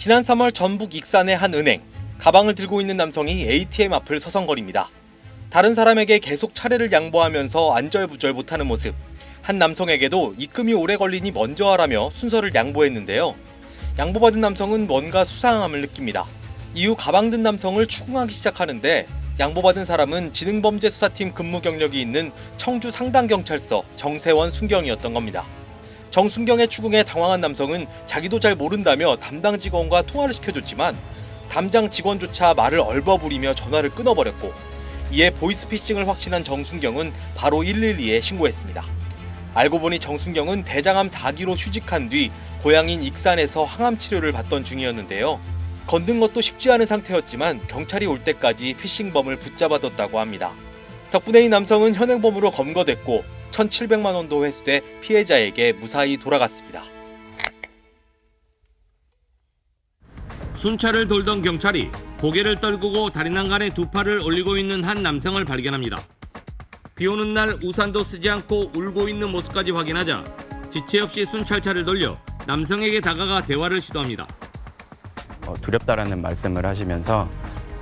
지난 3월 전북 익산의 한 은행, 가방을 들고 있는 남성이 ATM 앞을 서성거립니다. 다른 사람에게 계속 차례를 양보하면서 안절부절 못하는 모습. 한 남성에게도 입금이 오래 걸리니 먼저 하라며 순서를 양보했는데요. 양보받은 남성은 뭔가 수상함을 느낍니다. 이후 가방 든 남성을 추궁하기 시작하는데 양보받은 사람은 지능범죄수사팀 근무 경력이 있는 청주 상당경찰서 정세원 순경이었던 겁니다. 정순경의 추궁에 당황한 남성은 자기도 잘 모른다며 담당 직원과 통화를 시켜줬지만 담당 직원조차 말을 얼버무리며 전화를 끊어버렸고, 이에 보이스피싱을 확신한 정순경은 바로 112에 신고했습니다. 알고 보니 정순경은 대장암 4기로 휴직한 뒤 고향인 익산에서 항암 치료를 받던 중이었는데요. 건든 것도 쉽지 않은 상태였지만 경찰이 올 때까지 피싱범을 붙잡아뒀다고 합니다. 덕분에 이 남성은 현행범으로 검거됐고 1,700만 원도 회수돼 피해자에게 무사히 돌아갔습니다. 순찰을 돌던 경찰이 고개를 떨구고 다리 난간에 두 팔을 올리고 있는 한 남성을 발견합니다. 비 오는 날 우산도 쓰지 않고 울고 있는 모습까지 확인하자 지체 없이 순찰차를 돌려 남성에게 다가가 대화를 시도합니다. 두렵다라는 말씀을 하시면서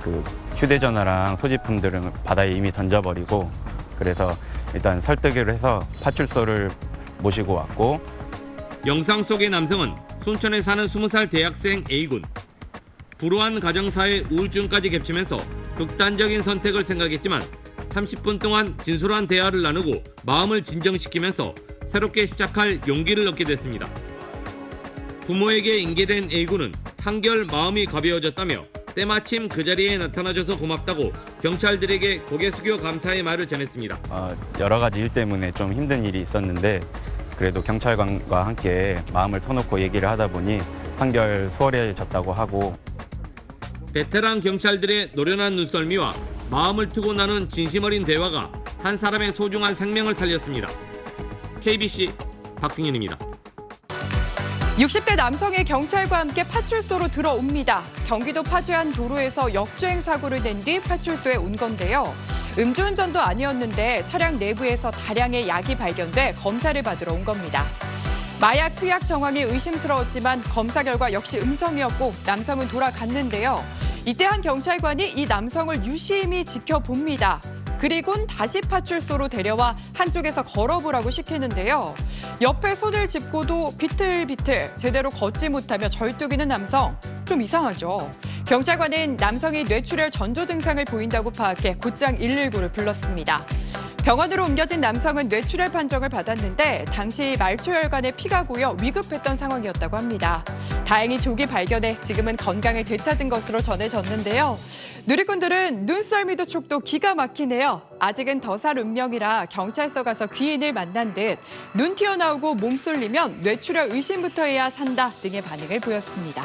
그 휴대전화랑 소지품들은 바다에 이미 던져버리고, 그래서 일단 설득을 해서 파출소를 모시고 왔고, 영상 속의 남성은 순천에 사는 20살 대학생 A군. 불우한 가정사에 우울증까지 겹치면서 극단적인 선택을 생각했지만 30분 동안 진솔한 대화를 나누고 마음을 진정시키면서 새롭게 시작할 용기를 얻게 됐습니다. 부모에게 인계된 A군은 한결 마음이 가벼워졌다며 때마침 그 자리에 나타나줘서 고맙다고 경찰들에게 고개 숙여 감사의 말을 전했습니다. 여러 가지 일 때문에 좀 힘든 일이 있었는데 그래도 경찰관과 함께 마음을 터놓고 얘기를 하다 보니 한결 수월해졌다고 하고, 베테랑 경찰들의 노련한 눈썰미와 마음을 트고 나눈 진심 어린 대화가 한 사람의 소중한 생명을 살렸습니다. KBC 박승현입니다. 60대 남성이 경찰과 함께 파출소로 들어옵니다. 경기도 파주안 도로에서 역주행 사고를 낸 뒤 파출소에 온 건데요. 음주운전도 아니었는데 차량 내부에서 다량의 약이 발견돼 검사를 받으러 온 겁니다. 마약 투약 정황이 의심스러웠지만 검사 결과 역시 음성이었고 남성은 돌아갔는데요. 이때 한 경찰관이 이 남성을 유심히 지켜봅니다. 그리곤 다시 파출소로 데려와 한쪽에서 걸어보라고 시키는데요. 옆에 손을 짚고도 비틀비틀 제대로 걷지 못하며 절뚝이는 남성, 좀 이상하죠. 경찰관은 남성이 뇌출혈 전조 증상을 보인다고 파악해 곧장 119를 불렀습니다. 병원으로 옮겨진 남성은 뇌출혈 판정을 받았는데 당시 말초혈관에 피가 고여 위급했던 상황이었다고 합니다. 다행히 조기 발견해 지금은 건강을 되찾은 것으로 전해졌는데요. 누리꾼들은 눈썰미도 촉도 기가 막히네요. 아직은 더 살 운명이라 경찰서 가서 귀인을 만난 듯 눈 튀어나오고 몸 쏠리면 뇌출혈 의심부터 해야 산다 등의 반응을 보였습니다.